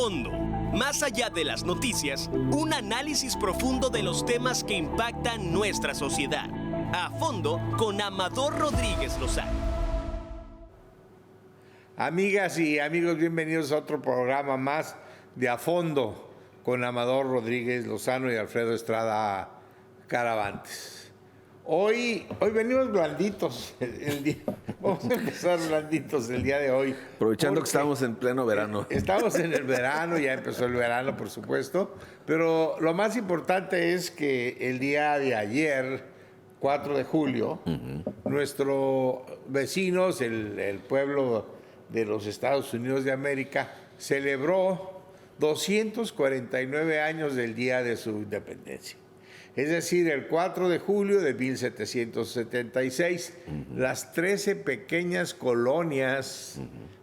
fondo. Más allá de las noticias, un análisis profundo de los temas que impactan nuestra sociedad. A fondo con Amador Rodríguez Lozano. Amigas y amigos, bienvenidos a otro programa más de A Fondo con Amador Rodríguez Lozano y Alfredo Estrada Caravantes. Hoy venimos blanditos. Vamos a empezar blanditos el día de hoy. Aprovechando que estamos en pleno verano. Estamos en el verano, ya empezó el verano, por supuesto. Pero lo más importante es que el día de ayer, 4 de julio, nuestros vecinos, el pueblo de los Estados Unidos de América, celebró 249 años del día de su independencia. Es decir, el 4 de julio de 1776, las 13 pequeñas colonias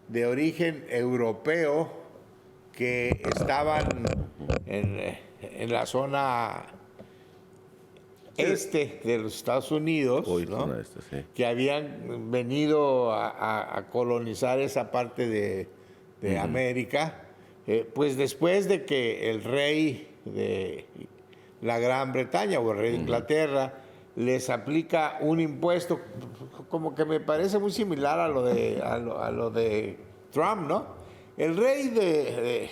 de origen europeo que estaban en la zona este de los Estados Unidos, ¿no? Que habían venido a colonizar esa parte de América, pues después de que el rey de la Gran Bretaña o el rey de Inglaterra les aplica un impuesto como que me parece muy similar a lo de Trump, ¿no? El rey de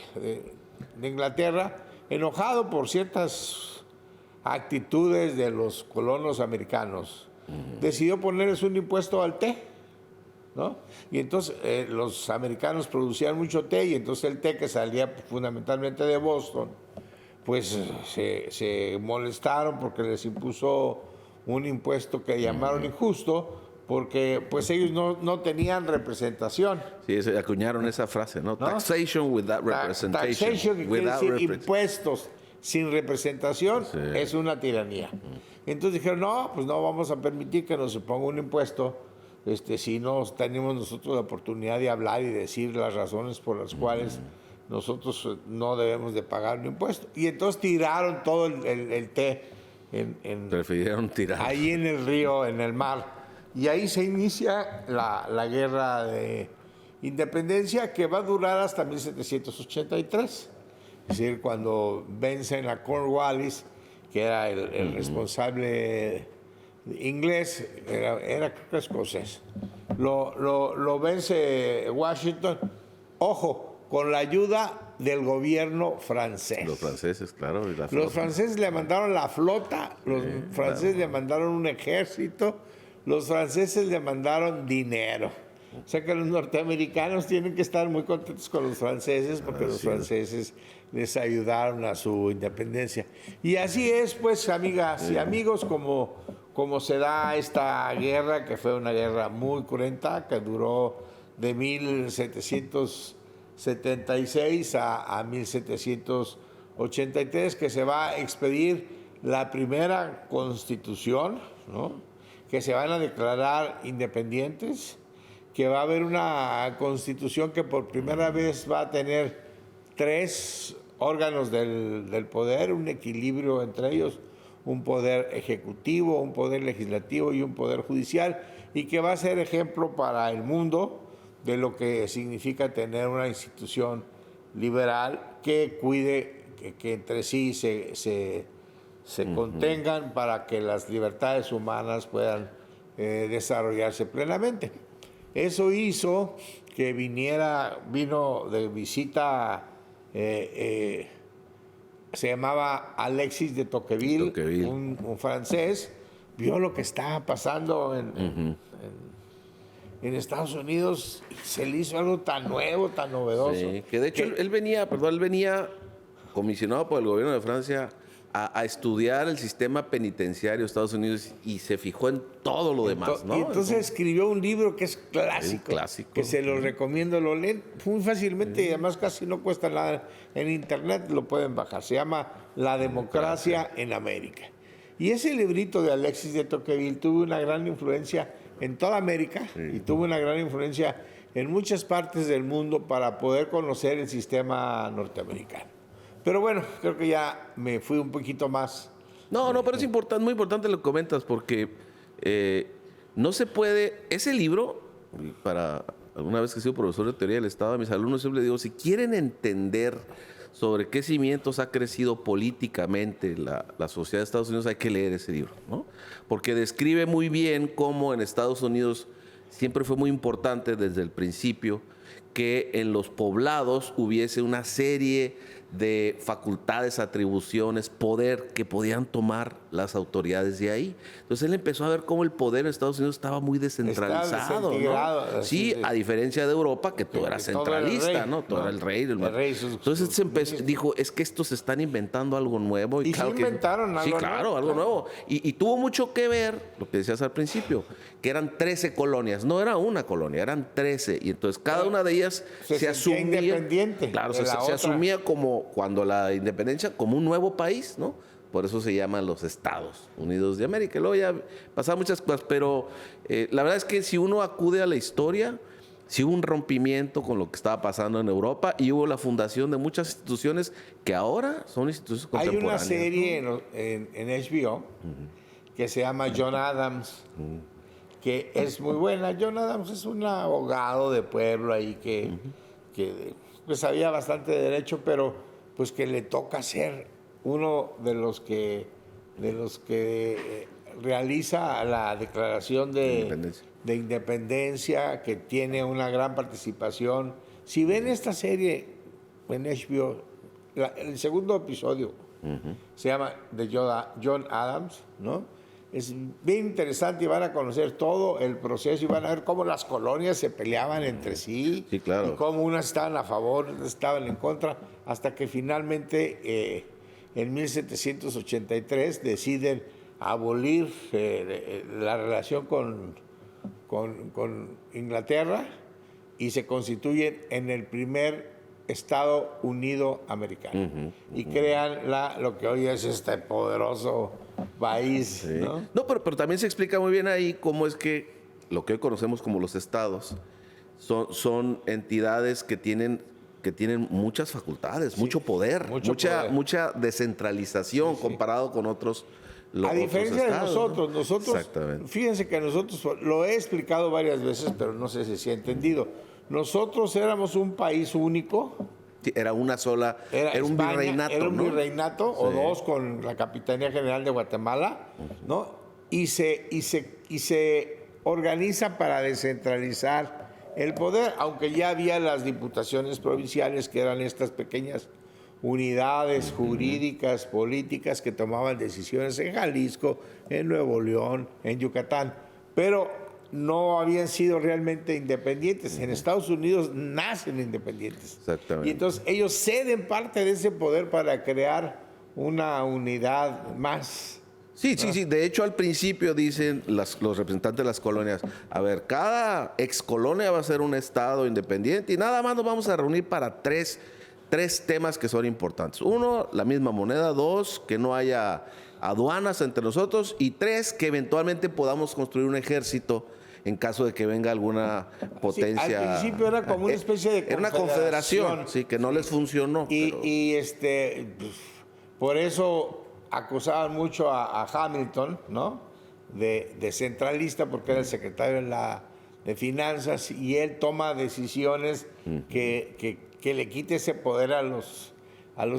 Inglaterra, enojado por ciertas actitudes de los colonos americanos, decidió ponerles un impuesto al té, ¿no? Y entonces los americanos producían mucho té, y entonces el té, que salía fundamentalmente de Boston, pues se molestaron porque les impuso un impuesto que llamaron injusto, porque pues ellos no tenían representación. Sí, acuñaron esa frase, ¿no? Taxation without representation. Taxation, que quiere decir impuestos sin representación, es una tiranía. Entonces dijeron, no, pues no vamos a permitir que nos ponga un impuesto si no tenemos nosotros la oportunidad de hablar y decir las razones por las cuales nosotros no debemos de pagar un impuesto. Y entonces tiraron todo el té prefirieron tirar ahí en el río, en el mar. Y ahí se inicia la guerra de independencia, que va a durar hasta 1783. Es decir, cuando vencen a Cornwallis, que era el responsable inglés, era creo que escocés. Lo vence Washington. Ojo, con la ayuda del gobierno francés. Los franceses, claro. Y los franceses le mandaron la flota, los franceses le mandaron un ejército, los franceses le mandaron dinero. O sea que los norteamericanos tienen que estar muy contentos con los franceses, porque los franceses les ayudaron a su independencia. Y así es, pues, amigas y amigos, como se da esta guerra, que fue una guerra muy cruenta, que duró de 1776 a 1783, que se va a expedir la primera constitución, ¿no? Que se van a declarar independientes, que va a haber una constitución que por primera vez va a tener 3 órganos del poder, un equilibrio entre ellos, un poder ejecutivo, un poder legislativo y un poder judicial, y que va a ser ejemplo para el mundo de lo que significa tener una institución liberal que cuide que entre sí se contengan para que las libertades humanas puedan desarrollarse plenamente. Eso hizo que vino de visita, se llamaba Alexis de Tocqueville. Un francés, vio lo que estaba pasando en Estados Unidos, y se le hizo algo tan nuevo, tan novedoso. Sí, que de hecho él venía comisionado por el gobierno de Francia a estudiar el sistema penitenciario de Estados Unidos, y se fijó en todo lo demás, ¿no? Y entonces escribió un libro que es clásico, que se lo recomiendo, lo leen muy fácilmente, y además casi no cuesta nada. En internet lo pueden bajar. Se llama La democracia en América. Y ese librito de Alexis de Tocqueville tuvo una gran influencia en toda América, y tuvo una gran influencia en muchas partes del mundo para poder conocer el sistema norteamericano. Pero bueno, creo que ya me fui un poquito más. No, pero es importante, muy importante lo que comentas, porque no se puede, ese libro, para alguna vez que he sido profesor de teoría del Estado, a mis alumnos siempre les digo, si quieren entender sobre qué cimientos ha crecido políticamente la sociedad de Estados Unidos, hay que leer ese libro, ¿no? Porque describe muy bien cómo en Estados Unidos siempre fue muy importante desde el principio que en los poblados hubiese una serie de facultades, atribuciones, poder que podían tomar las autoridades de ahí. Entonces él empezó a ver cómo el poder en Estados Unidos estaba muy descentralizado, ¿no? Sí, a diferencia de Europa, que todo era centralista, ¿no? Todo era el rey. Entonces dijo, es que estos están inventando algo nuevo. Y claro, sí inventaron algo nuevo. Sí, claro, algo nuevo. Y tuvo mucho que ver, lo que decías al principio, que eran 13 colonias. No era una colonia, eran 13. Y entonces cada una de ellas se asumía independiente. Claro, se asumía como cuando la independencia, como un nuevo país, ¿no? Por eso se llaman los Estados Unidos de América. Luego ya pasaron muchas cosas, pero la verdad es que si uno acude a la historia, sí hubo un rompimiento con lo que estaba pasando en Europa y hubo la fundación de muchas instituciones que ahora son instituciones contemporáneas. Hay una serie en HBO que se llama John Adams, que es muy buena. John Adams es un abogado de pueblo ahí que pues sabía bastante de derecho, pero pues que le toca ser uno de los que realiza la declaración de independencia, que tiene una gran participación. Si ven esta serie en HBO, el segundo episodio se llama de John Adams, ¿no? Es bien interesante y van a conocer todo el proceso y van a ver cómo las colonias se peleaban entre sí, sí, claro, y cómo unas estaban a favor, otras estaban en contra, hasta que finalmente en 1783 deciden abolir la relación con Inglaterra y se constituyen en el primer Estado Unido Americano y crean lo que hoy es este poderoso país, sí, ¿no? No, pero también se explica muy bien ahí cómo es que lo que hoy conocemos como los estados son entidades que tienen muchas facultades, sí, mucho poder, mucha descentralización comparado con otros. A diferencia de nosotros, fíjense que nosotros, lo he explicado varias veces, pero no sé si se ha entendido. Nosotros éramos un país único. Sí, era una sola, era un virreinato. Era un virreinato, sí, o dos con la Capitanía General de Guatemala, ¿no? Y se organiza para descentralizar el poder, aunque ya había las diputaciones provinciales, que eran estas pequeñas unidades jurídicas, políticas, que tomaban decisiones en Jalisco, en Nuevo León, en Yucatán, pero no habían sido realmente independientes. En Estados Unidos nacen independientes. Exactamente. Y entonces ellos ceden parte de ese poder para crear una unidad más. Sí, sí, sí. De hecho, al principio dicen los representantes de las colonias, a ver, cada excolonia va a ser un estado independiente y nada más nos vamos a reunir para tres temas que son importantes. Uno, la misma moneda. Dos, que no haya aduanas entre nosotros. Y tres, que eventualmente podamos construir un ejército en caso de que venga alguna potencia. Sí, al principio era como una especie de era una confederación, sí, que no les funcionó. Y por eso acusaban mucho a Hamilton, ¿no? De centralista, porque era el secretario de Finanzas, y él toma decisiones que le quite ese poder a los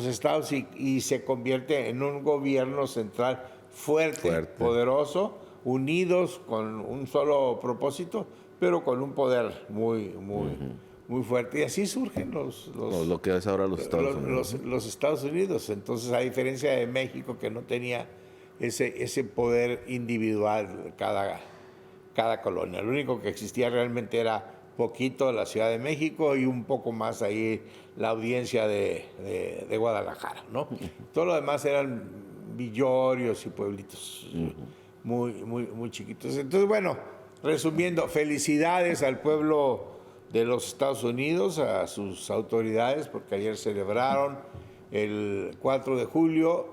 estados y se convierte en un gobierno central fuerte, poderoso, unidos con un solo propósito, pero con un poder muy fuerte. Y así surgen lo que es ahora los Estados Unidos. Los Estados Unidos. Entonces, a diferencia de México, que no tenía ese poder individual cada colonia. Lo único que existía realmente era poquito la Ciudad de México y un poco más ahí la audiencia de Guadalajara, ¿no? Todo lo demás eran villorios y pueblitos muy chiquitos. Entonces, bueno, resumiendo, felicidades al pueblo de los Estados Unidos, a sus autoridades, porque ayer celebraron el 4 de julio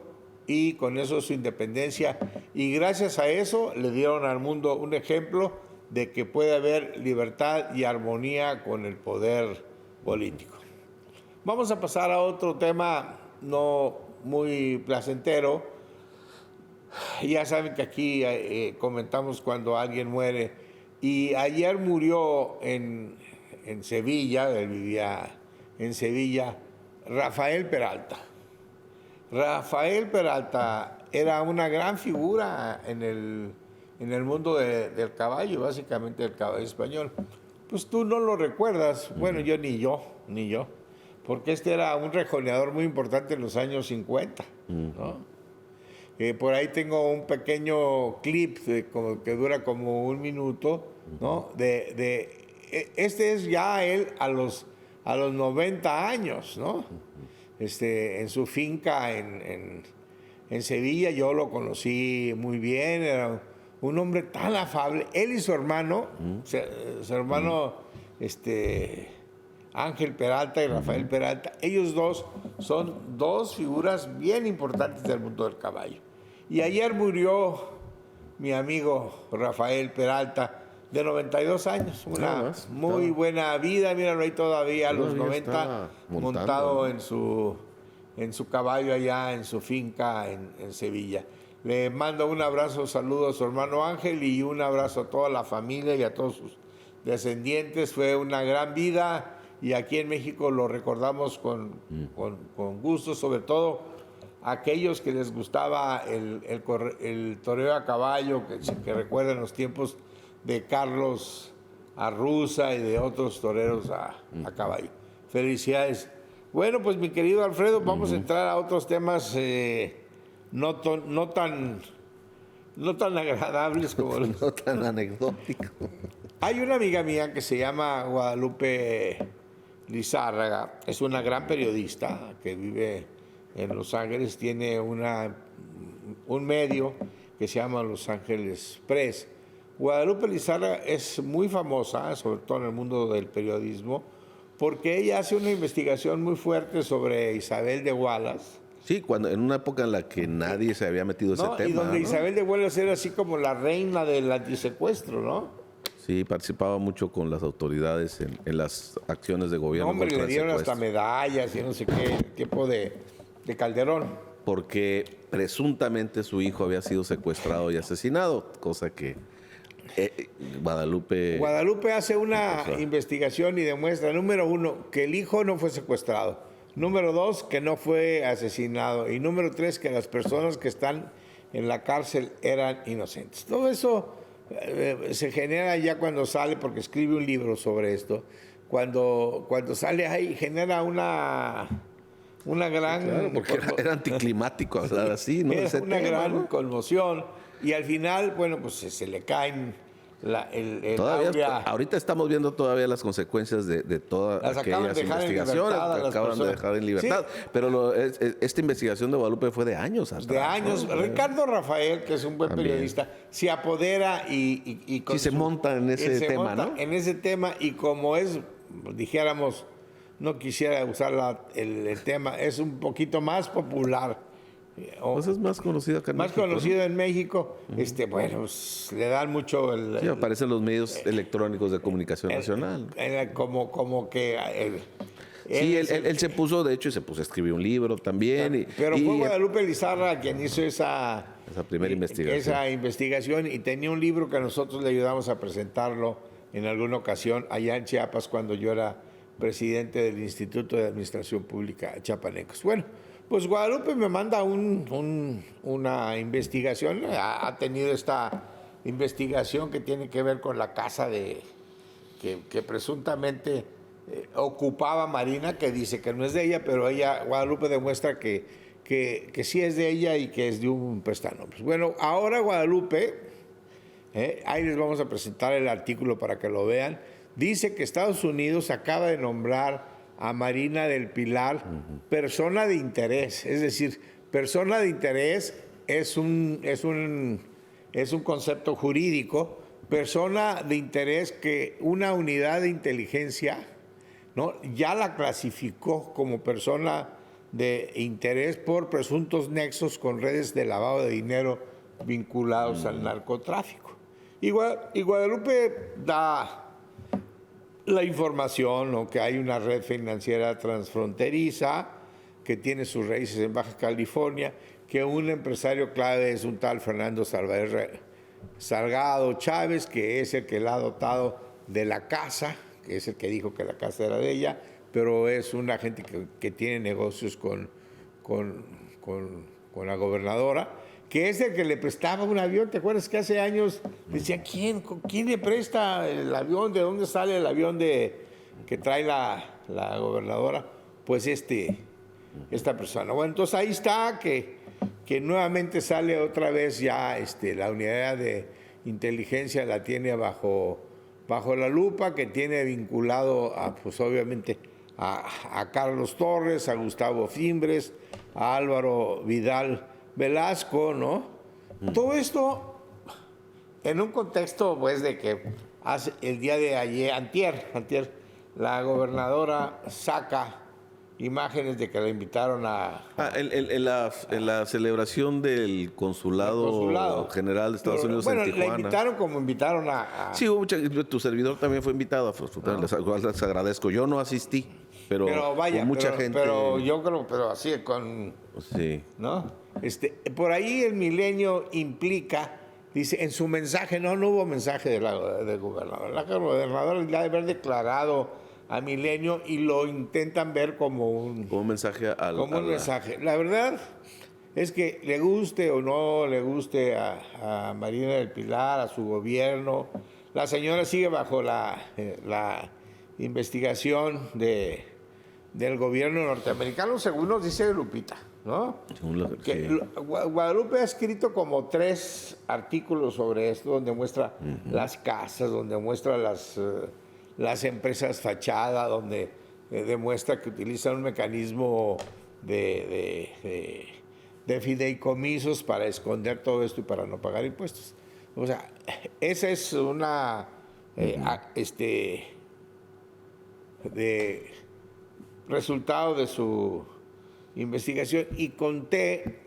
y con eso su independencia. Y gracias a eso le dieron al mundo un ejemplo de que puede haber libertad y armonía con el poder político. Vamos a pasar a otro tema no muy placentero. Ya saben que aquí comentamos cuando alguien muere, y ayer murió en en Sevilla, él vivía en Sevilla, Rafael Peralta. Rafael Peralta era una gran figura en el mundo del caballo, básicamente del caballo español. Pues tú no lo recuerdas, bueno, yo ni yo, porque este era un rejoneador muy importante en los años 50, ¿no? Por ahí tengo un pequeño clip que dura como 1 minuto, ¿no? Este es ya él a los 90 años, ¿no? En su finca en Sevilla, yo lo conocí muy bien, era un hombre tan afable. Él y su hermano, su hermano Ángel Peralta y Rafael Peralta, ellos dos son dos figuras bien importantes del mundo del caballo. Y ayer murió mi amigo Rafael Peralta, de 92 años, una muy buena vida, míralo ahí todavía a los 90, montado en su caballo allá en su finca en Sevilla. Le mando un abrazo, saludos a su hermano Ángel y un abrazo a toda la familia y a todos sus descendientes. Fue una gran vida y aquí en México lo recordamos con gusto, sobre todo aquellos que les gustaba el toreo a caballo, que recuerdan los tiempos de Carlos Arruza y de otros toreros a caballo. Felicidades. Bueno, pues mi querido Alfredo, vamos a entrar a otros temas no tan agradables como los... No tan anecdóticos. Hay una amiga mía que se llama Guadalupe Lizárraga, es una gran periodista que vive en Los Ángeles, tiene un medio que se llama Los Ángeles Press. Guadalupe Lizárraga es muy famosa, sobre todo en el mundo del periodismo, porque ella hace una investigación muy fuerte sobre Isabel de Wallace. Sí, en una época en la que nadie se había metido ese tema. Y donde ¿no? Isabel de Wallace era así como la reina del antisecuestro, ¿no? Sí, participaba mucho con las autoridades en las acciones de gobierno. Hombre, le dieron hasta medallas y no sé qué, tipo de Calderón. Porque presuntamente su hijo había sido secuestrado y asesinado, cosa que Guadalupe hace una investigación y demuestra, número 1, que el hijo no fue secuestrado. Número 2, que no fue asesinado. Y número 3, que las personas que están en la cárcel eran inocentes. Todo eso se genera ya cuando sale, porque escribe un libro sobre esto. Cuando sale ahí, genera una gran... Claro, porque era anticlimático hablar así, ¿no? Era una gran conmoción. Y al final, bueno, pues se le caen ahorita estamos viendo todavía las consecuencias de todas aquellas investigaciones que acaban de dejar en libertad. Sí. Pero esta investigación de Guadalupe fue de años atrás. De años. ¿No? Ricardo Rafael, que es un buen periodista, se apodera y se monta en ese tema, ¿no? En ese tema, y como es, dijéramos, no quisiera usar el tema, es un poquito más popular. Pues es más conocido acá en México. Más conocido en México, bueno, pues, le dan mucho sí, aparecen los medios electrónicos de comunicación nacional. Como que... él se puso, de hecho, a escribir un libro también. Pero fue Guadalupe Lizárraga quien hizo esa primera investigación. Esa investigación, y tenía un libro que nosotros le ayudamos a presentarlo en alguna ocasión allá en Chiapas cuando yo era presidente del Instituto de Administración Pública Chiapanecos. Bueno, pues Guadalupe me manda una investigación, ha tenido esta investigación que tiene que ver con la casa que presuntamente ocupaba Marina, que dice que no es de ella, pero Guadalupe demuestra que sí es de ella y que es de un prestanombres. Bueno, ahora Guadalupe, ahí les vamos a presentar el artículo para que lo vean, dice que Estados Unidos acaba de nombrar a Marina del Pilar persona de interés. Es decir, persona de interés es un concepto jurídico. Persona de interés que una unidad de inteligencia, ¿no?, ya la clasificó como persona de interés por presuntos nexos con redes de lavado de dinero vinculados al narcotráfico. Y Guadalupe da la información, ¿no?, que hay una red financiera transfronteriza que tiene sus raíces en Baja California, que un empresario clave es un tal Fernando Salgado Chávez, que es el que la ha dotado de la casa que es el que dijo que la casa era de ella, pero es una gente que tiene negocios con la gobernadora, que es el que le prestaba un avión. ¿Te acuerdas que hace años decían, ¿quién le presta el avión? ¿De dónde sale el avión que trae la gobernadora? Pues esta persona. Bueno, entonces ahí está, que nuevamente sale otra vez ya la unidad de inteligencia la tiene bajo la lupa, que tiene vinculado pues obviamente a Carlos Torres, a Gustavo Fimbres, a Álvaro Vidal Velasco, ¿no? Todo esto en un contexto, pues, de que el día de ayer, antier, la gobernadora saca imágenes de que la invitaron En la celebración del consulado general de Estados Unidos en Tijuana. La invitaron como invitaron a... Sí, tu servidor también fue invitado, les agradezco. Yo no asistí, pero vaya, mucha gente... Pero yo creo, pero así Sí. ¿no? Por ahí el Milenio implica, dice, en su mensaje, no hubo mensaje del gobernador. La gobernadora le ha de haber declarado a Milenio y lo intentan ver como un mensaje mensaje. La verdad es que le guste o no le guste a Marina del Pilar, a su gobierno, la señora sigue bajo la investigación del gobierno norteamericano, según nos dice Lupita, ¿no? Guadalupe ha escrito como 3 artículos sobre esto, donde muestra las casas, donde muestra las empresas fachada, donde demuestra que utilizan un mecanismo de fideicomisos para esconder todo esto y para no pagar impuestos. O sea, esa es una de resultado de su investigación, y conté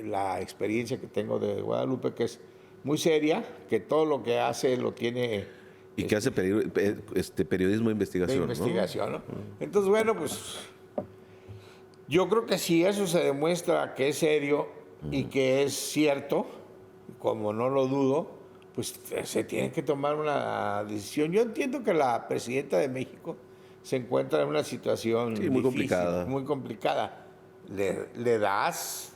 la experiencia que tengo de Guadalupe, que es muy seria, que todo lo que hace lo tiene... Y que hace periodismo de investigación. ¿no? Entonces, bueno, pues yo creo que si eso se demuestra que es serio y que es cierto, como no lo dudo, pues se tiene que tomar una decisión. Yo entiendo que la presidenta de México se encuentra en una situación muy difícil, muy complicada. Le das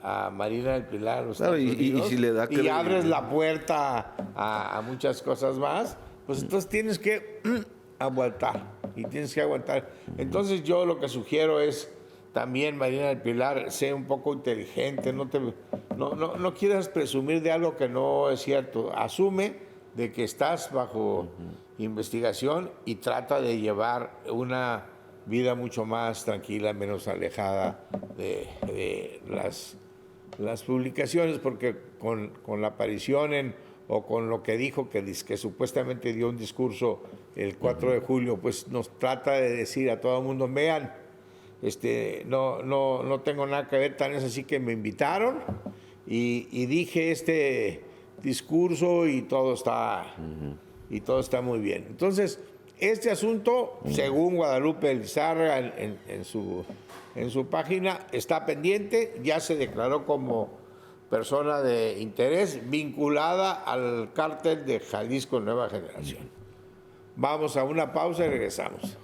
a Marina del Pilar a los Estados Unidos, si le da y abres la puerta a muchas cosas más, pues entonces tienes que aguantar, Entonces yo lo que sugiero es también, Marina del Pilar, sé un poco inteligente, no quieras presumir de algo que no es cierto. Asume de que estás bajo investigación y trata de llevar una vida mucho más tranquila, menos alejada de las publicaciones, porque con la aparición o con lo que dijo, que supuestamente dio un discurso el 4 de julio, pues nos trata de decir a todo el mundo, vean, no tengo nada que ver, tan es así que me invitaron y dije este discurso y todo está muy bien. Entonces, este asunto, según Guadalupe Lizárraga en su página, está pendiente, ya se declaró como persona de interés vinculada al cártel de Jalisco Nueva Generación. Vamos a una pausa y regresamos.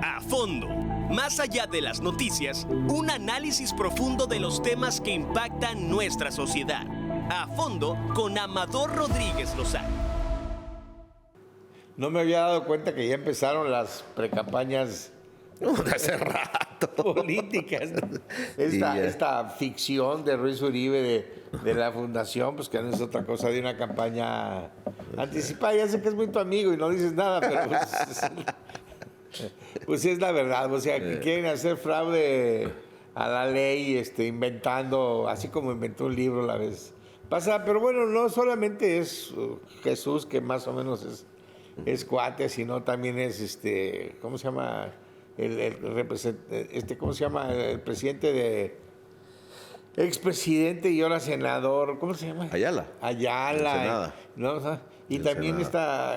A fondo. Más allá de las noticias, un análisis profundo de los temas que impactan nuestra sociedad. A fondo con Amador Rodríguez Lozano. No me había dado cuenta que ya empezaron las precampañas hace rato políticas. Esta ficción de Ruiz Uribe de la fundación, pues que no es otra cosa de una campaña anticipada. Ya sé que es muy tu amigo y no dices nada, pero pues es la verdad. O sea, que quieren hacer fraude a la ley, inventando, así como inventó un libro la vez pasada. Pero bueno, no solamente es Jesús, que más o menos es cuate, sino también es ¿cómo se llama? ¿Cómo se llama? El presidente expresidente y ahora senador, ¿cómo se llama? Ayala. ¿No? Y también está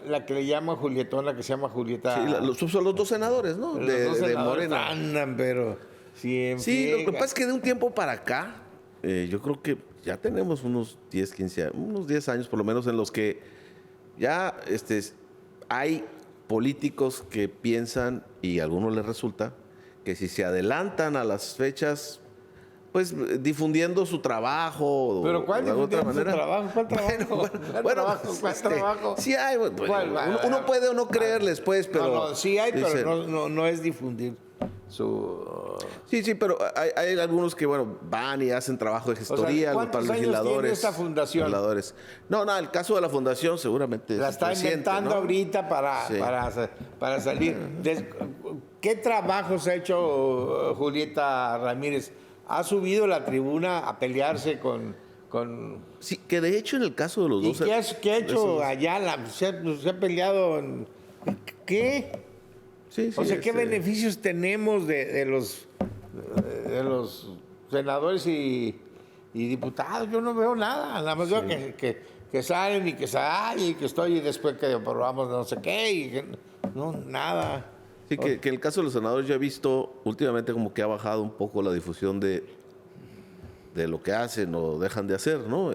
la que le llama Julietona, que se llama Julieta. Sí, son los 2 senadores, ¿no? De Morena. Andan, pero sí, lo que pasa es que de un tiempo para acá, yo creo que ya tenemos unos 10, 15 años, unos 10 años por lo menos en los que ya hay políticos que piensan, y a algunos les resulta, que si se adelantan a las fechas, pues difundiendo su trabajo. ¿Pero cuál de otra difundiendo su manera. trabajo? ¿Cuál trabajo? ¿Cuál trabajo? Sí hay, ¿Cuál? uno puede o no creerles, pues, pero... No, sí hay, dicen- pero no es difundir su... Sí, pero hay algunos que, bueno, van y hacen trabajo de gestoría, ¿cuántos para años legisladores. tiene esta fundación? legisladores. No, el caso de la fundación seguramente La es está reciente, inventando ¿no? ahorita Sí. para salir. ¿Qué trabajos ha hecho Julieta Ramírez? ¿Ha subido a la tribuna a pelearse con... Sí, que de hecho en el caso de los ¿Y dos... qué ha hecho allá? ¿Se ha peleado en... ¿Qué? Sí, O sea, ¿qué beneficios tenemos de los senadores y diputados? Yo no veo nada más veo que salen y que salen y que estoy y después que aprobamos no sé qué y no, nada. Sí, que el caso de los senadores yo he visto últimamente como que ha bajado un poco la difusión de lo que hacen o dejan de hacer, ¿no?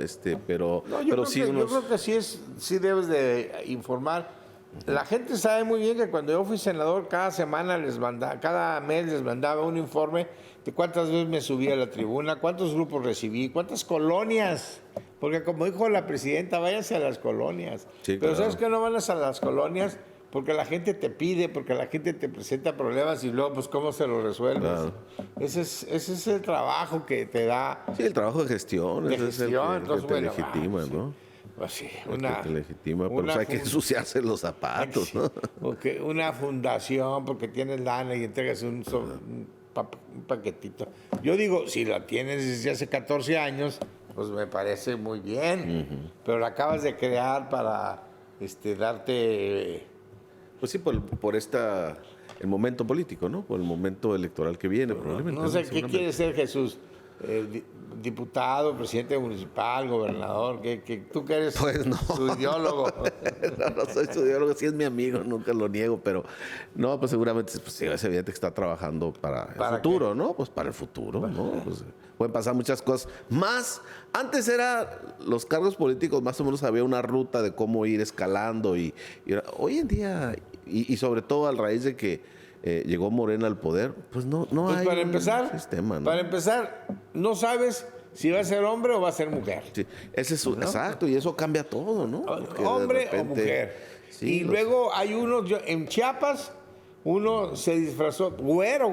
Pero sí yo creo que sí debes de informar. La gente sabe muy bien que cuando yo fui senador, cada mes les mandaba un informe de cuántas veces me subí a la tribuna, cuántos grupos recibí, cuántas colonias. Porque como dijo la presidenta, váyanse a las colonias. Sí, Pero claro. ¿sabes qué no van a las colonias? Porque la gente te pide, porque la gente te presenta problemas y luego, pues, ¿cómo se los resuelves? Claro. Ese es el trabajo que te da. Sí, el trabajo de gestión, De ese es el gestión, que entonces, te bueno, legitima, sí. ¿no? Pues sí, El que te legitima, pero una hay que fun- ensuciarse los zapatos, ¿no? Porque una fundación, porque tienes lana y entregas un paquetito. Yo digo, si la tienes desde hace 14 años, pues me parece muy bien. Pero la acabas de crear para darte... Pues sí, por el momento político, ¿no? Por el momento electoral que viene, probablemente. No sé, ¿qué Seguramente. quiere ser Jesús? Diputado, presidente municipal, gobernador, tú que eres Pues no. su ideólogo. No soy su ideólogo, sí es mi amigo, nunca lo niego, pero no, pues seguramente pues, sí, es evidente que está trabajando para el ¿Para futuro, ¿no? Pues para el futuro, ¿no? Pues, pueden pasar muchas cosas. Antes los cargos políticos más o menos había una ruta de cómo ir escalando y hoy en día, y sobre todo a raíz de que llegó Morena al poder, pues no Pues hay para un empezar, sistema, ¿no? no sabes si va a ser hombre o va a ser mujer. Sí, ese es exacto, y eso cambia todo, ¿no? Porque de Hombre o repente- mujer. Sí, y luego hay unos, en Chiapas, uno se disfrazó, güero.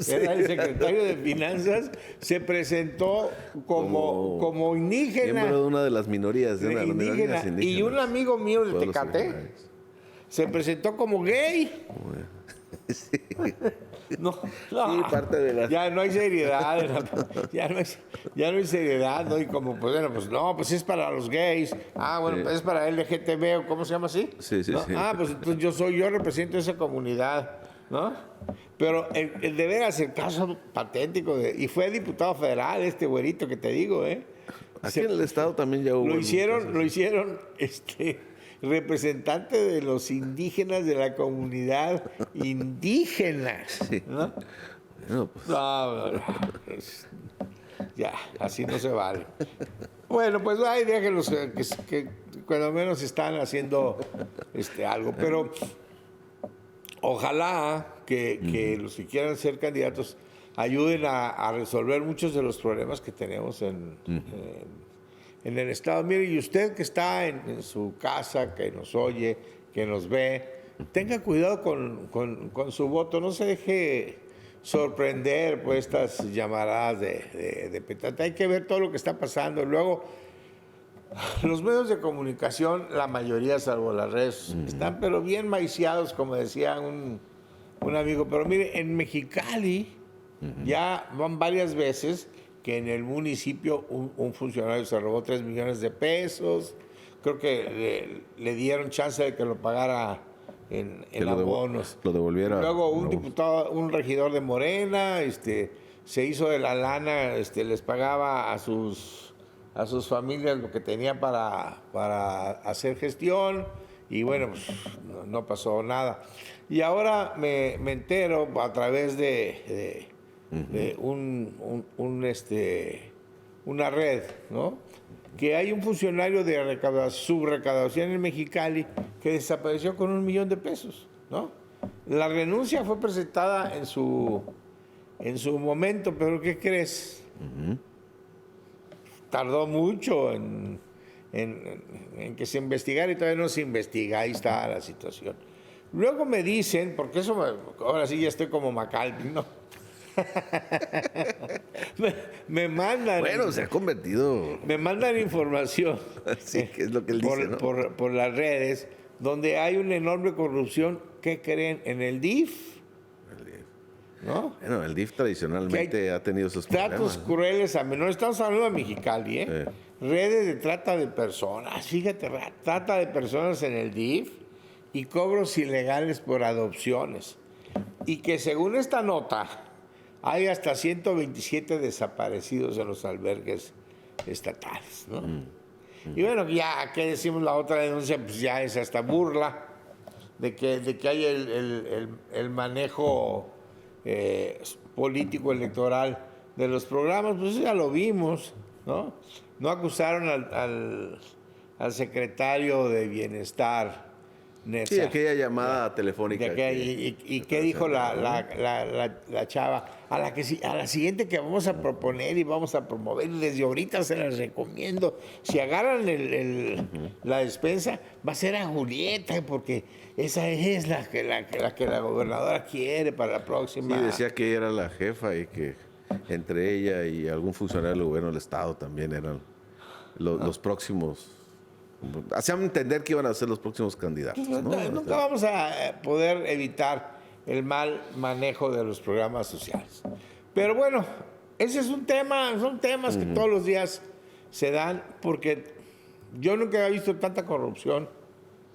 Era el secretario de Finanzas, se presentó como indígena. miembro de una de las minorías, de una de las minorías indígenas. Y un amigo mío de Pueblos Tecate originarios. se presentó como gay. No, Sí, parte de la... ya no hay seriedad, ya no hay seriedad, ¿no? Y como, pues bueno, pues no, pues es para los gays. Ah, bueno, Sí. pues es para LGTB, ¿o cómo se llama así? Sí, ¿No? sí. Ah, pues entonces yo represento esa comunidad, ¿no? Pero el de veras, el caso patético, y fue diputado federal este güerito que te digo, ¿eh? Aquí en el estado también ya hubo... Lo hicieron, representante de los indígenas de la comunidad indígena, Sí. ¿no? No, pues, No, ya, así no se vale. Bueno, pues hay déjenlos que cuando menos están haciendo algo, pero ojalá que los que quieran ser candidatos ayuden a resolver muchos de los problemas que tenemos en el Estado. Mire, y usted que está en su casa, que nos oye, que nos ve, tenga cuidado con su voto, no se deje sorprender por estas llamaradas de petata. Hay que ver todo lo que está pasando. Luego, los medios de comunicación, la mayoría, salvo las redes, están pero bien maiciados, como decía un amigo. Pero mire, en Mexicali ya van varias veces que en el municipio un funcionario se robó 3 millones de pesos. Creo que le dieron chance de que lo pagara en abonos. lo devolviera. Luego un diputado, un regidor de Morena, se hizo de la lana, les pagaba a sus familias lo que tenía para hacer gestión y bueno, pues no pasó nada. Y ahora me entero a través de un una red, ¿no? Que hay un funcionario de subrecaudación en Mexicali que desapareció con $1 millón de pesos, ¿no? La renuncia fue presentada en su momento, pero ¿qué crees? Tardó mucho en que se investigara y todavía no se investiga. Ahí está la situación. Luego me dicen, porque ahora sí ya estoy como Macalvin, ¿no? me mandan. Bueno, se ha convertido. Me mandan información. Sí, que es lo que él dice, ¿no? por las redes, donde hay una enorme corrupción. ¿Qué creen? En el DIF. ¿No? Bueno, el DIF tradicionalmente ha tenido sus tratos problemas, ¿no? crueles a menores. Estamos hablando de Mexicali, ¿eh? Sí. Redes de trata de personas. Fíjate, trata de personas en el DIF y cobros ilegales por adopciones. Y que según esta nota, hay hasta 127 desaparecidos en los albergues estatales, ¿no? Y bueno, ya que decimos la otra denuncia, pues ya es hasta burla de que hay el manejo político electoral de los programas, pues ya lo vimos, ¿no? No acusaron al secretario de Bienestar, Nessa. Sí, aquella llamada telefónica. ¿Y qué dijo la chava? A la siguiente que vamos a proponer y vamos a promover, desde ahorita se las recomiendo. Si agarran la despensa, va a ser a Julieta, porque esa es la que la gobernadora quiere para la próxima. Sí, decía que era la jefa y que entre ella y algún funcionario del gobierno del Estado también eran los próximos. Hacían entender que iban a ser los próximos candidatos, ¿no? Nunca vamos a poder evitar el mal manejo de los programas sociales. Pero bueno, ese es un tema, son temas que todos los días se dan, porque yo nunca había visto tanta corrupción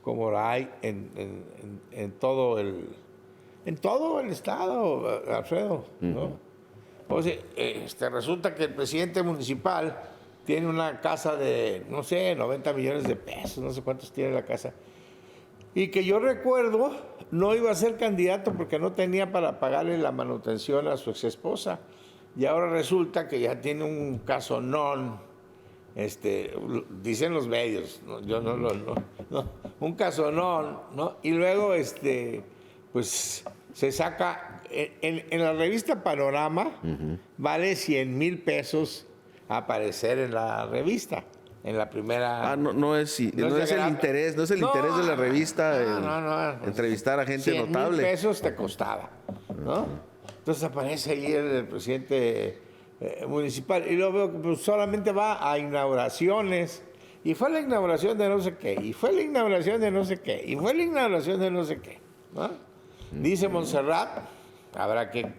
como la hay en todo el estado, Alfredo, ¿no? O sea, resulta que el presidente municipal tiene una casa de, no sé, 90 millones de pesos, no sé cuántos tiene la casa. Y que yo recuerdo, no iba a ser candidato porque no tenía para pagarle la manutención a su exesposa. Y ahora resulta que ya tiene un casonón, dicen los medios, ¿no? Yo no, un casonón, ¿no? Y luego, pues se saca, en la revista Panorama, vale 100,000 pesos aparecer en la revista, en la primera. No es el interés de la revista entrevistar a gente 100,000 notable. pesos te costaba, ¿no? Entonces aparece ahí el presidente municipal y luego veo que pues, solamente va a inauguraciones y fue la inauguración de no sé qué, y fue la inauguración de no sé qué, y fue la inauguración de no sé qué, ¿no? Dice Montserrat, habrá que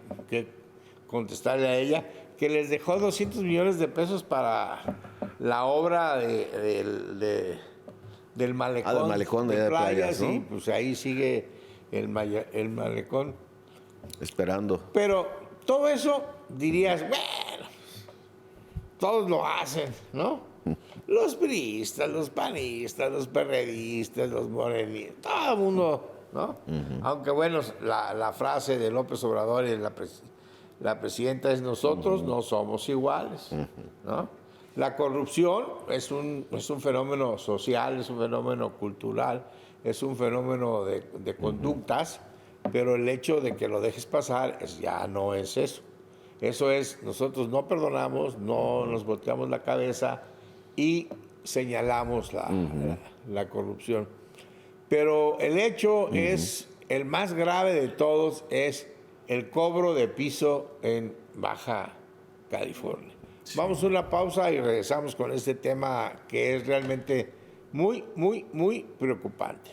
contestarle a ella, que les dejó 200 millones de pesos para la obra del malecón, del malecón de playas, ¿no? Y pues ahí sigue el malecón. Esperando. Pero todo eso dirías, bueno, todos lo hacen, ¿no? Los priistas, los panistas, los perredistas, los morenistas, todo el mundo, ¿no? Aunque bueno, la frase de López Obrador y la presidenta es: nosotros no somos iguales, ¿no? La corrupción es un fenómeno social, es un fenómeno cultural, es un fenómeno de conductas, pero el hecho de que lo dejes pasar ya no es eso. Eso es, nosotros no perdonamos, no nos volteamos la cabeza y señalamos la corrupción. Pero el hecho es, el más grave de todos es el cobro de piso en Baja California. Sí. Vamos a una pausa y regresamos con este tema que es realmente muy, muy, muy preocupante.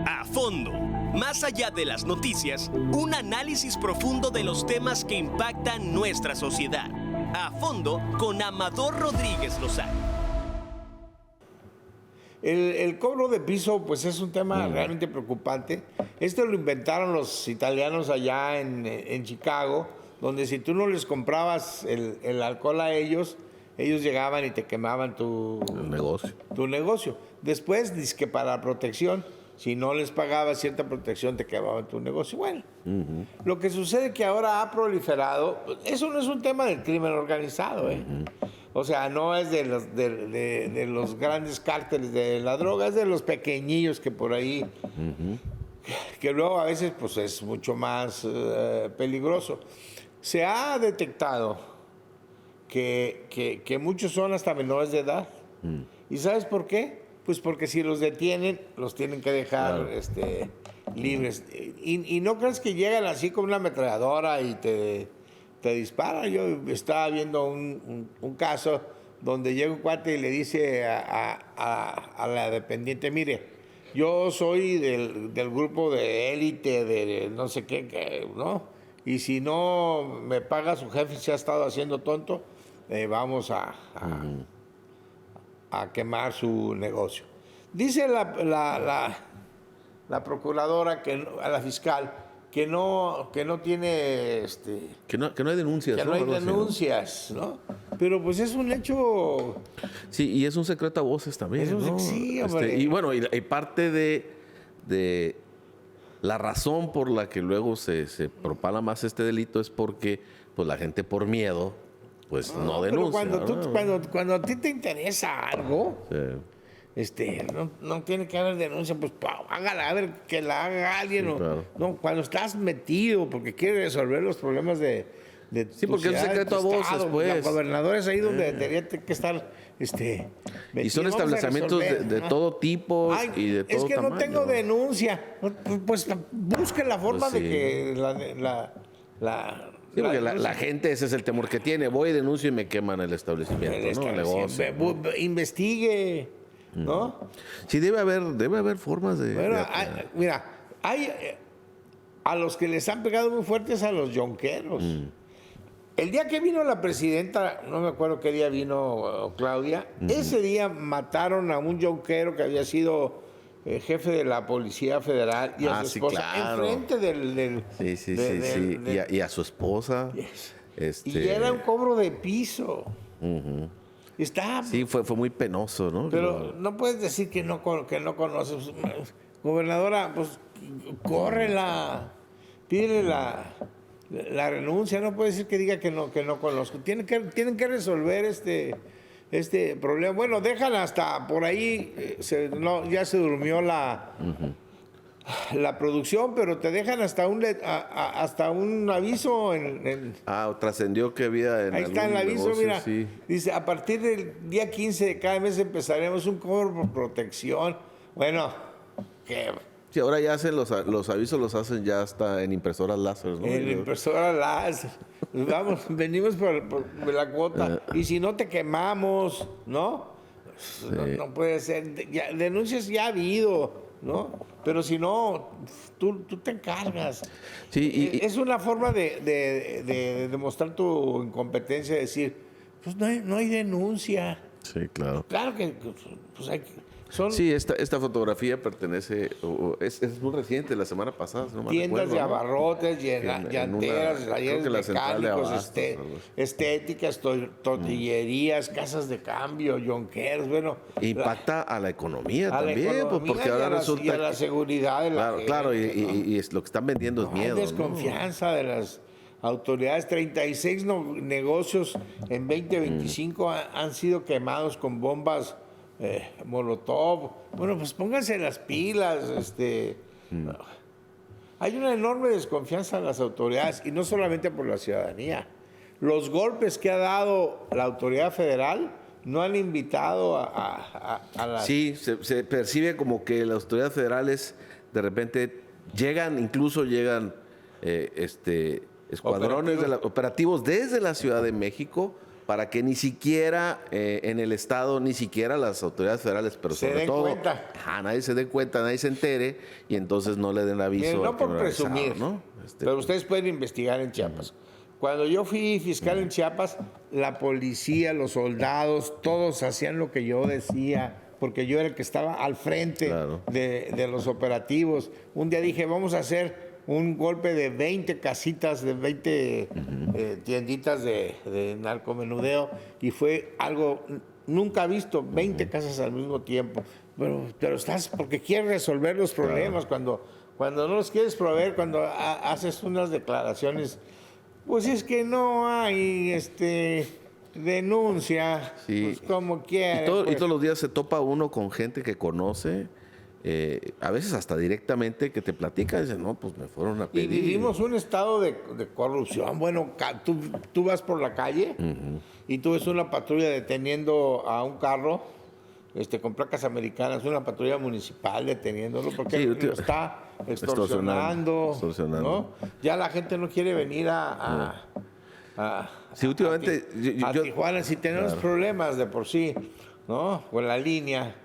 A fondo. Más allá de las noticias, un análisis profundo de los temas que impactan nuestra sociedad. A fondo con Amador Rodríguez Lozano. El cobro de piso, pues es un tema realmente preocupante. Esto lo inventaron los italianos allá en Chicago, donde si tú no les comprabas el alcohol a ellos llegaban y te quemaban tu negocio. Después, dice que para protección, si no les pagabas cierta protección te quedaba en tu negocio. Bueno, lo que sucede que ahora ha proliferado, eso no es un tema del crimen organizado, ¿eh? O sea, no es de los grandes cárteles de la droga, es de los pequeñillos que por ahí, que luego a veces pues es mucho más peligroso. Se ha detectado que muchos son hasta menores de edad. ¿Y sabes por qué? Pues porque si los detienen, los tienen que dejar libres. Y no crees que llegan así con una ametralladora y te disparan. Yo estaba viendo un caso donde llega un cuate y le dice a la dependiente, mire, yo soy del grupo de élite, de no sé qué, ¿no? Y si no me paga su jefe, se ha estado haciendo tonto, vamos a quemar su negocio. Dice la procuradora, a la fiscal, que no tiene... Que no hay denuncias. Que no hay denuncias, ¿no? Pero pues es un hecho... Sí, y es un secreto a voces también, ¿no? Sí, hombre. Y bueno, y parte de la razón por la que luego se propala más este delito es porque pues la gente por miedo pues no denuncia. Pero cuando a ti te interesa algo, Sí. no tiene que haber denuncia, pues hágala, a ver, que la haga alguien. Sí, claro. No, cuando estás metido porque quieres resolver los problemas de Sí, tu porque es ciudad, secreto a tu voces, estado, pues. Los gobernadores ahí donde debería que estar Y son metido. Vamos a establecimientos resolver, de ¿no? todo tipo Ay, y de todo es que tamaño. no tengo denuncia. Pues busque la forma Pues de sí. que Sí, porque la denuncia- gente, ese es el temor que tiene. Voy y denuncio y me queman el establecimiento, ¿no? El negocio. Investigue, ¿no? Sí, debe haber formas de... Bueno, de- mira, hay a los que les han pegado muy fuertes a los yonqueros. El día que vino la presidenta, no me acuerdo qué día vino Claudia, ese día mataron a un yonquero que había sido jefe de la Policía Federal y a su sí, esposa claro. enfrente del... Sí. del- Y a su esposa. Y era un cobro de piso. Está... Sí, fue muy penoso, ¿no? Pero no puedes decir que no conoces. Gobernadora, pues córrela, pídele la renuncia, no puede decir que diga que no conozco. Tienen que resolver este problema. Bueno, dejan hasta por ahí, ya se durmió la producción, pero te dejan hasta un aviso trascendió que había en ahí está el algún aviso, negocio, mira. sí. Dice, a partir del día 15 de cada mes empezaremos un cobro por protección. Bueno, que Sí, ahora ya hacen los avisos, los hacen ya hasta en impresoras láser, ¿no? en la impresora láser. Vamos, venimos por la cuota. Y si no te quemamos, ¿no? No puede ser. Denuncias ya ha habido, ¿no? Pero si no, tú te encargas. Sí, Es una forma de demostrar tu incompetencia, de decir, pues no hay denuncia. Sí, claro. Claro que pues hay Sí, esta fotografía pertenece, es muy reciente, la semana pasada, si no me tiendas recuerdo, de ¿no? abarrotes, En llanteras, creo talleres que la central de mecánicos, abastos, algo así. estéticas, tortillerías, casas de cambio, yonqueros, bueno. Impacta a la economía a la también, pues, economía porque y ahora a la, resulta y a la que- seguridad de la Claro, gente, claro, ¿no? y es lo que están vendiendo es miedo, Hay ¿no? desconfianza de las autoridades. 36 negocios en 2025 han sido quemados con bombas Molotov. Bueno, pues pónganse las pilas. Hay una enorme desconfianza en las autoridades y no solamente por la ciudadanía. Los golpes que ha dado la autoridad federal no han invitado a las... Sí, se percibe como que las autoridades federales de repente incluso llegan escuadrones operativos desde la Ciudad de México para que ni siquiera en el Estado, ni siquiera las autoridades federales, pero Se sobre den todo cuenta. nadie se dé cuenta, nadie se entere y entonces no le den aviso. Miren, al no por crimen organizado, presumir, ¿no? pero ustedes pueden investigar en Chiapas. Cuando yo fui fiscal en Chiapas, la policía, los soldados, todos hacían lo que yo decía, porque yo era el que estaba al frente Claro. de los operativos. Un día dije, vamos a hacer un golpe de 20 casitas, de 20 tienditas de narcomenudeo, y fue algo nunca ha visto 20 casas al mismo tiempo. Pero estás porque quieres resolver los problemas. Cuando no los quieres proveer, cuando haces unas declaraciones, pues es que no hay denuncia, Sí. pues como quiera. Y todos los días se topa uno con gente que conoce, a veces hasta directamente, que te platica y dice, no, pues me fueron a Y pedir. vivimos un estado de corrupción. Bueno, tú vas por la calle y tú ves una patrulla deteniendo a un carro con placas americanas, una patrulla municipal deteniéndolo porque Sí, lo está extorsionando. ¿no? Ya la gente no quiere venir Sí, últimamente a Tijuana si tenemos problemas de por sí, ¿no? Con la línea.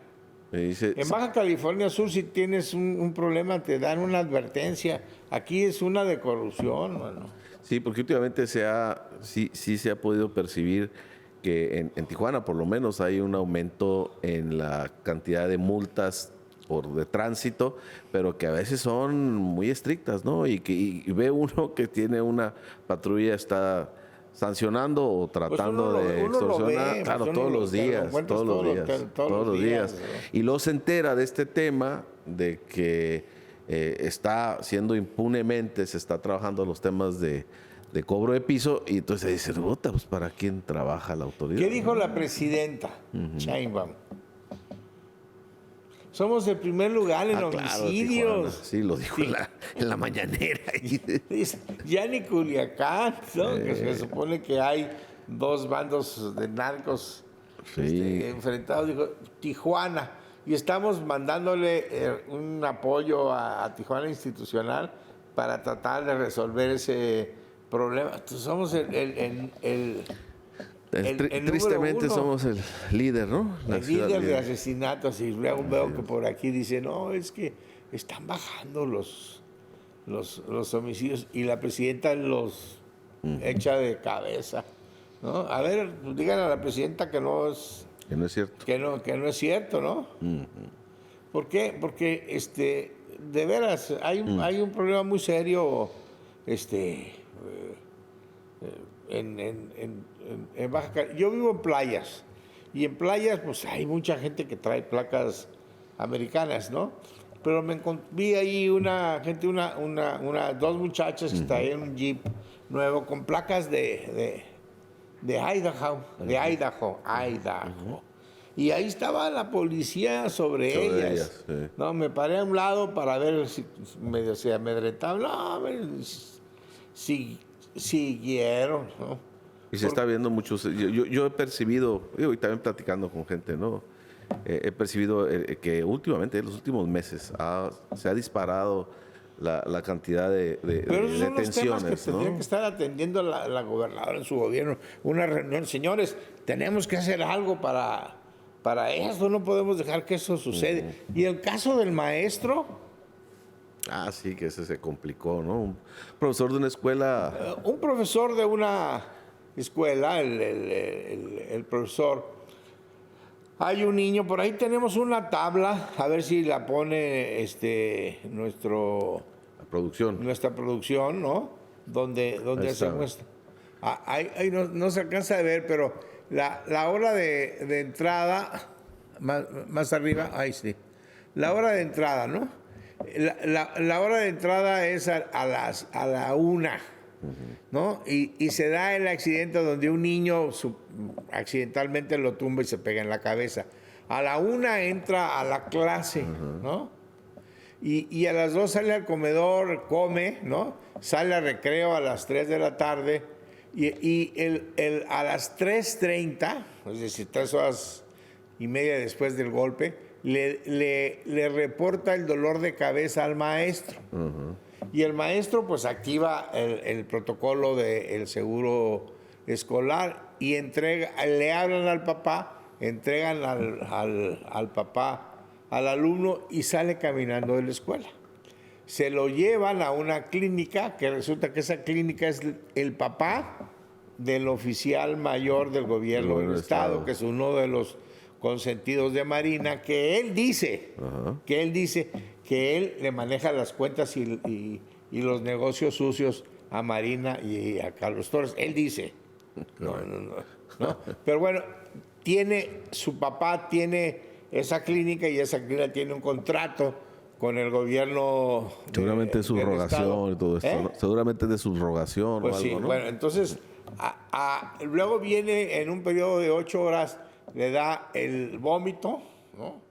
me dice, En Baja California Sur, si tienes un problema, te dan una advertencia. Aquí es una de corrupción, mano. sí, porque últimamente sí se ha podido percibir que en Tijuana por lo menos hay un aumento en la cantidad de multas de tránsito, pero que a veces son muy estrictas, ¿no? Y ve uno que tiene una patrulla, está sancionando o tratando de extorsionar, claro, todos los días. Y luego se entera de este tema, de que está siendo impunemente, se está trabajando los temas de cobro de piso, y entonces dice, puta, pues ¿para quién trabaja la autoridad? ¿Qué dijo la presidenta Sheinbaum? Somos el primer lugar en homicidios. Claro, sí, lo dijo en la mañanera. Dice, ya ni Culiacán, ¿no? Que se supone que hay dos bandos de narcos enfrentados. Dijo, Tijuana. Y estamos mandándole un apoyo a Tijuana institucional para tratar de resolver ese problema. Entonces, somos tristemente número uno. somos el líder, ¿no? El líder de asesinatos. Y luego veo que por aquí dice, no, es que están bajando los homicidios y la presidenta los echa de cabeza, ¿no? A ver, digan a la presidenta que no es cierto. que no es cierto, ¿no? ¿Por qué? Porque de veras hay un problema muy serio en Baja California. Yo vivo en playas y en playas pues hay mucha gente que trae placas americanas, ¿no? Pero vi ahí dos muchachas que traían un jeep nuevo con placas de Idaho. Y ahí estaba la policía sobre ellas. Sí. No, me paré a un lado para ver si medio se amedrentaban. No, siguieron, ¿no? Y se está viendo muchos. Yo he percibido, y también platicando con gente, ¿no? He percibido que últimamente, en los últimos meses, se ha disparado la cantidad de Pero esos son los temas detenciones, que tendría ¿no? que estar atendiendo la gobernadora en su gobierno. Una reunión. Señores, tenemos que hacer algo para esto. No podemos dejar que eso suceda. Y el caso del maestro. Sí, que ese se complicó, ¿no? Un profesor de una escuela. Un profesor de una escuela, el profesor. Hay un niño, por ahí tenemos una tabla, a ver si la pone La producción. nuestra producción, ¿no? Donde hacemos esto. Ahí no se alcanza a ver, pero la hora de entrada, más arriba, ahí sí. La hora de entrada, ¿no? La hora de entrada es a la 1, ¿no? Y se da el accidente donde un niño accidentalmente lo tumba y se pega en la cabeza. A la 1 entra a la clase, ¿no? Y a las 2 sale al comedor, come, ¿no? Sale a recreo a las 3 de la tarde y a las 3:30, es decir, 3 horas y media después del golpe, le reporta el dolor de cabeza al maestro. Y el maestro pues activa el protocolo del seguro escolar y le hablan al papá, entregan al papá al alumno y sale caminando de la escuela. Se lo llevan a una clínica, que resulta que esa clínica es el papá del oficial mayor del gobierno del estado, que es uno de los consentidos de Marina, que él dice que él le maneja las cuentas y los negocios sucios a Marina y a Carlos Torres. Él dice. No. Pero bueno, su papá tiene esa clínica y esa clínica tiene un contrato con el gobierno. Seguramente de subrogación estado. y todo esto, ¿no? Seguramente de subrogación Pues o sí, algo, ¿no? bueno, entonces, luego viene en un periodo de 8 horas, le da el vómito, ¿no?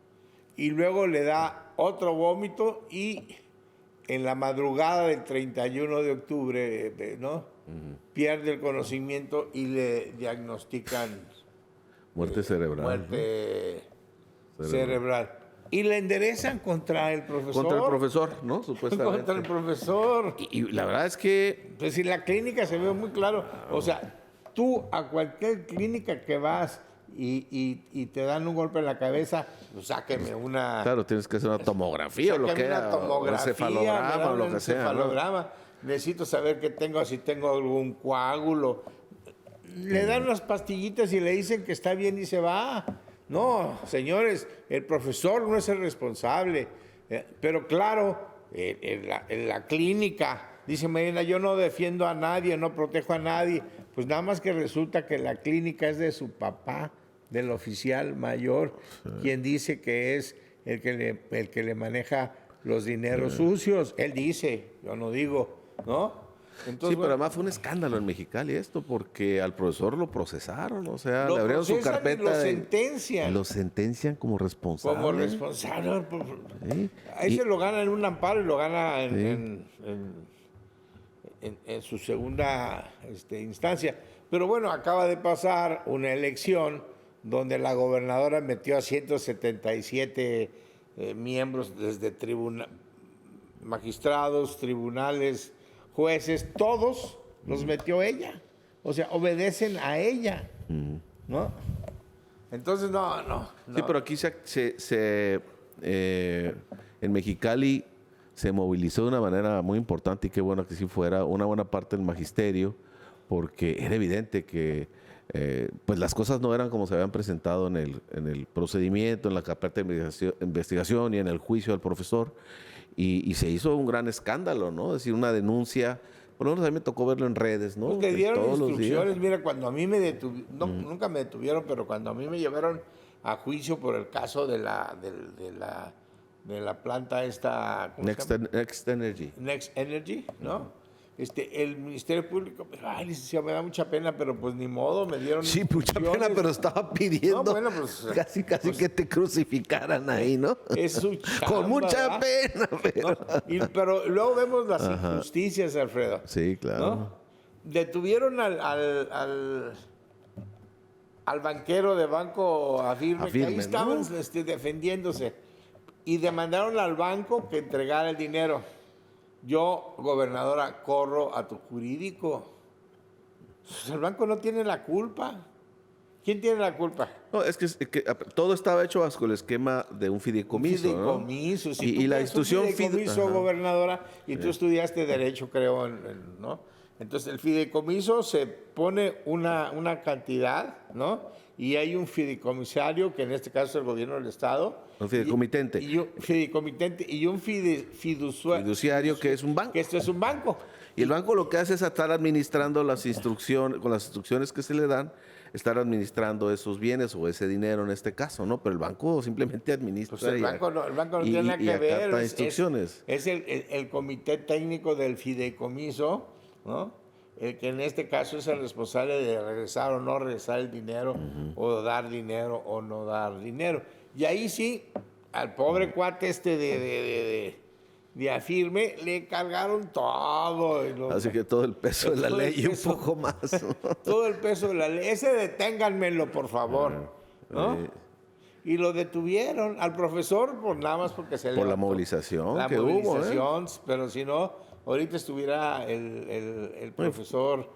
Y luego le da otro vómito y en la madrugada del 31 de octubre, ¿no? Pierde el conocimiento y le diagnostican Muerte cerebral. muerte ¿no? cerebral. Y le enderezan contra el profesor. Contra el profesor, ¿no? Supuestamente. Contra el profesor. Y la verdad es que Pues si la clínica se ve muy claro. O sea, tú a cualquier clínica que vas y te dan un golpe en la cabeza, pues sáqueme una... claro, tienes que hacer una tomografía o lo sáqueme que una sea, o tomografía, encefalograma ¿verdad? o lo Un que sea. ¿no? encefalograma. Necesito saber qué tengo, si tengo algún coágulo. Le dan unas pastillitas y le dicen que está bien y se va. No, señores, el profesor no es el responsable. Pero claro, en la clínica, dice Medina, yo no defiendo a nadie, no protejo a nadie. Pues nada más que resulta que la clínica es de su papá, del oficial mayor, quien dice que es el que le maneja los dineros sucios. Él dice, yo no digo, ¿no? Entonces, Sí, pero además fue un escándalo en Mexicali esto, porque al profesor lo procesaron, o sea, lo le abrieron su procesan carpeta. y lo sentencian. Lo sentencian como responsable. Como responsable. Sí. Ahí Y- se lo gana en un amparo y lo gana Sí. en su segunda instancia. Pero bueno, acaba de pasar una elección donde la gobernadora metió a 177 miembros desde magistrados, tribunales, jueces, todos los metió ella. O sea, obedecen a ella, ¿no? Entonces, no. Sí, pero aquí en Mexicali se movilizó de una manera muy importante y qué bueno que sí fuera una buena parte del magisterio, porque era evidente que pues las cosas no eran como se habían presentado en el procedimiento, en la carpeta de investigación y en el juicio del profesor, y se hizo un gran escándalo, ¿no? Es decir, una denuncia, por lo menos a mí me tocó verlo en redes, ¿no? Pues le Que dieron todos los días. instrucciones. Mira, cuando a mí me detuvieron, nunca me detuvieron, pero cuando a mí me llevaron a juicio por el caso de la planta esta... ¿cómo se llama? Next Energy. Next Energy, ¿no? El Ministerio Público, ay, licenciado, me da mucha pena, pero pues ni modo, me dieron Sí, mucha pena, instrucciones. pero estaba pidiendo No, bueno, pues, casi pues, que te crucificaran ahí, ¿no? Es su chamba, Con mucha ¿verdad? pena, pero... Pero luego vemos las injusticias, Alfredo. Sí, claro. ¿No? Detuvieron al banquero de Banco Afirme, que Afirme, ahí estaban ¿no? defendiéndose, y demandaron al banco que entregara el dinero. Yo, gobernadora, corro a tu jurídico. Pues el banco no tiene la culpa. ¿Quién tiene la culpa? No, es que todo estaba hecho bajo el esquema de un fideicomiso, ¿no? Fideicomiso. Si Y tú la tienes un institución fideicomiso, Ajá. gobernadora, y tú estudiaste Derecho, creo, ¿no? Entonces, el fideicomiso se pone una cantidad, ¿no? Y hay un fideicomisario, que en este caso es el gobierno del Estado. Un fideicomitente. Y un fideicomitente y un Fiduciario, que es un banco. Que esto es un banco. Y el banco lo que hace es estar administrando las instrucciones, con las instrucciones que se le dan, estar administrando esos bienes o ese dinero en este caso, ¿no? Pero el banco simplemente administra. Pues el banco no tiene nada que ver. acata instrucciones. Es el comité técnico del fideicomiso, ¿no? El que en este caso es el responsable de regresar o no regresar el dinero, o dar dinero o no dar dinero. Y ahí sí, al pobre cuate de Afirme le cargaron todo. Así que todo el peso de la Todo el ley y un peso. poco más. Todo el peso de la ley. Ese deténganmelo, por favor, ¿no? Y lo detuvieron al profesor por nada más porque se Por la levantó. movilización La que hubo, ¿eh? movilización, pero si no, ahorita estuviera el profesor.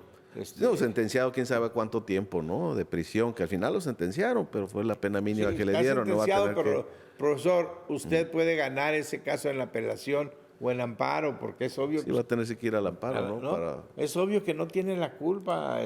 No, sentenciado quién sabe cuánto tiempo, ¿no? De prisión, que al final lo sentenciaron, pero fue la pena mínima sí, que le está dieron. No va a sentenciado, tener pero, profesor, usted puede ganar ese caso en la apelación o en amparo, porque es obvio Sí, va a tener que ir al amparo, ¿no? ¿no? Es obvio que no tiene la culpa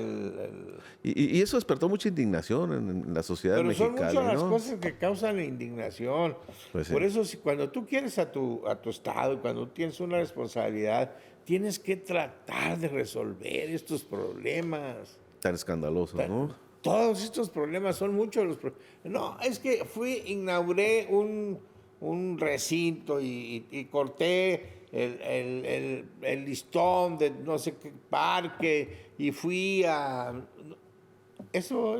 Y eso despertó mucha indignación en la sociedad Pero son mexicana, muchas las ¿no? cosas que causan indignación. Pues sí. Por eso, cuando tú quieres a tu Estado, cuando tienes una responsabilidad, tienes que tratar de resolver estos problemas. Tan escandaloso, ¿no? todos estos problemas, son muchos los problemas. No, es que inauguré un recinto y corté el listón de no sé qué parque y fui a... Eso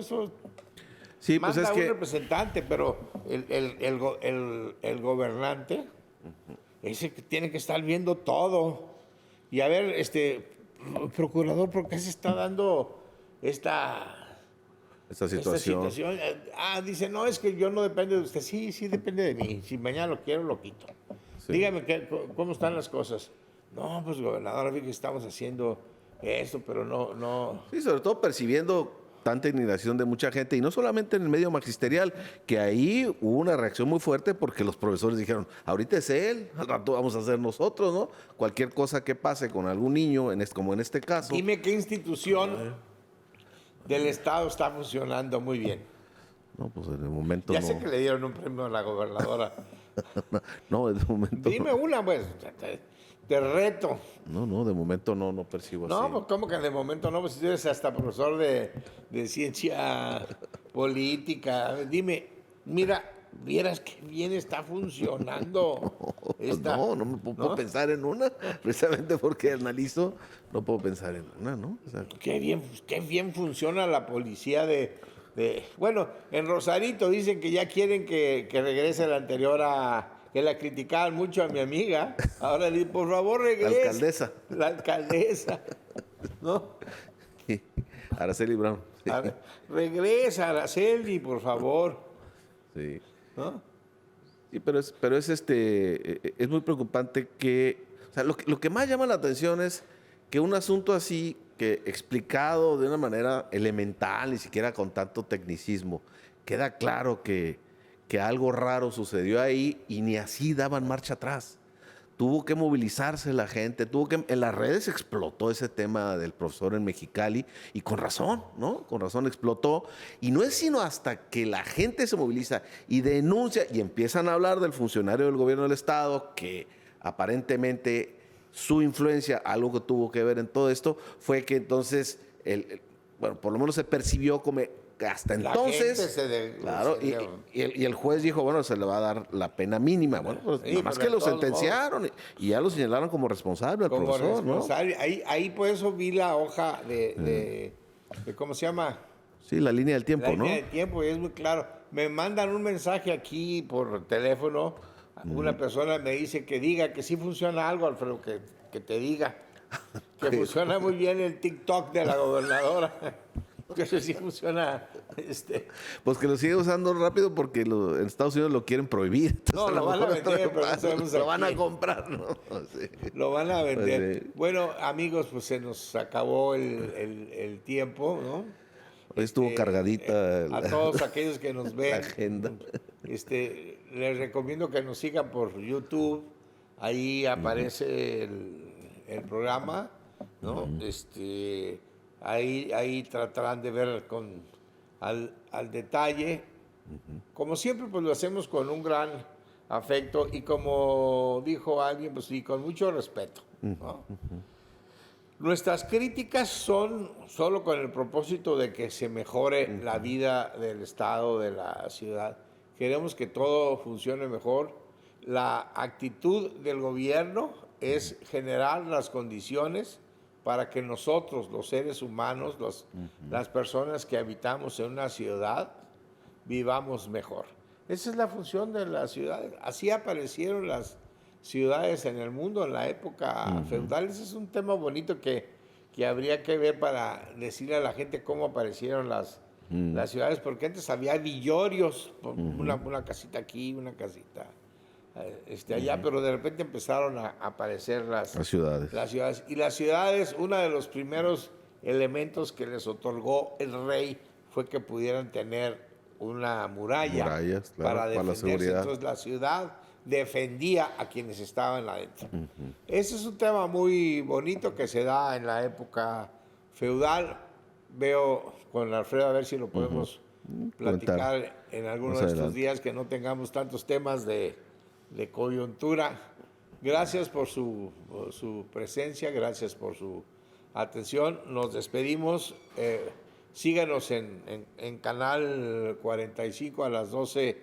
Sí, pues manda es un que representante, pero el gobernante, ese que tiene que estar viendo todo. Y a ver, procurador, ¿por qué se está dando esta situación. Dice, no, es que yo no depende de usted. Sí, sí depende de mí. Si mañana lo quiero, lo quito. Sí. Dígame cómo están las cosas. No, pues gobernador, vi que estamos haciendo esto, pero no. Sí, sobre todo percibiendo tanta indignación de mucha gente, y no solamente en el medio magisterial, que ahí hubo una reacción muy fuerte porque los profesores dijeron, ahorita es él, al rato vamos a ser nosotros, ¿no? Cualquier cosa que pase con algún niño, como en este caso. Dime qué institución del Estado está funcionando muy bien. No, pues en el momento Ya no. sé que le dieron un premio a la gobernadora. No, de momento Dime no. una, pues, te reto. No, de momento no percibo No, así. pues, ¿cómo que de momento no? Pues si eres hasta profesor de ciencia política. Dime, mira, vieras qué bien está funcionando. No me puedo pensar en una, precisamente porque analizo, no puedo pensar en una, ¿no? O sea, Qué bien funciona la policía Bueno, en Rosarito dicen que ya quieren que regrese la anterior que la criticaban mucho a mi amiga. Ahora le dicen, por favor, regrese. La alcaldesa. La alcaldesa. ¿No? Araceli Brown. Sí. Regresa, Araceli, por favor. Sí. ¿No? Sí, pero es muy preocupante que, o sea, lo que más llama la atención es que un asunto así, que explicado de una manera elemental, ni siquiera con tanto tecnicismo, queda claro que algo raro sucedió ahí y ni así daban marcha atrás. Tuvo que movilizarse la gente, en las redes explotó ese tema del profesor en Mexicali, y con razón, ¿no? Con razón explotó. Y no es sino hasta que la gente se moviliza y denuncia y empiezan a hablar del funcionario del gobierno del Estado, que aparentemente su influencia, algo que tuvo que ver en todo esto, fue que entonces, bueno, por lo menos se percibió como hasta entonces, claro, y el juez dijo, bueno, se le va a dar la pena mínima. Bueno, pues Sí, nada más pero que lo de todos sentenciaron y ya lo señalaron como responsable al como profesor, responsable. Ahí por eso vi la hoja de ¿cómo se llama? ¿no? Sí, la línea del tiempo, La ¿no? línea de tiempo, y es muy claro. Me mandan un mensaje aquí por teléfono. Una persona me dice que diga que sí funciona algo, Alfredo, que te diga. Que funciona muy bien el TikTok de la gobernadora. Que eso sí funciona. Pues que lo sigue usando rápido porque en Estados Unidos lo quieren prohibir. Entonces, No, lo van a vender, pero no sabemos lo van a aquí. comprar, ¿no? Sí. Lo van a vender. Sí. Bueno, amigos, pues se nos acabó el tiempo, ¿no? Hoy estuvo cargadita A todos aquellos que nos ven, la agenda. les recomiendo que nos sigan por YouTube. Ahí aparece el programa, ¿no? Ahí tratarán de ver al detalle. Como siempre, pues lo hacemos con un gran afecto y, como dijo alguien, pues sí, con mucho respeto, ¿no? Nuestras críticas son solo con el propósito de que se mejore la vida del Estado, de la ciudad. Queremos que todo funcione mejor. La actitud del gobierno es generar las condiciones para que nosotros, los seres humanos, las personas que habitamos en una ciudad, vivamos mejor. Esa es la función de las ciudades. Así aparecieron las ciudades en el mundo en la época feudal. Ese es un tema bonito que habría que ver para decirle a la gente cómo aparecieron las ciudades, porque antes había villorios, una casita aquí, una casita allá, pero de repente empezaron a aparecer las ciudades. Y las ciudades, uno de los primeros elementos que les otorgó el rey fue que pudieran tener una muralla. Murallas, claro, para para la defenderse. seguridad. Entonces la ciudad defendía a quienes estaban adentro. Ese es un tema muy bonito que se da en la época feudal. Veo con Alfredo a ver si lo podemos platicar en alguno Más de estos adelante. días, que no tengamos tantos temas de coyuntura. Gracias por su presencia, gracias por su atención. Nos despedimos. Síganos en Canal 45 a las 12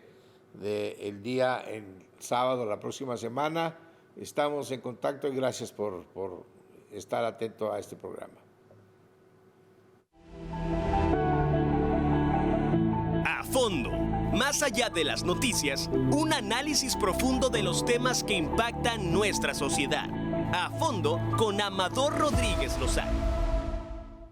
del día, en sábado, la próxima semana. Estamos en contacto y gracias por estar atento a este programa. A fondo, más allá de las noticias, un análisis profundo de los temas que impactan nuestra sociedad. A fondo con Amador Rodríguez Lozano.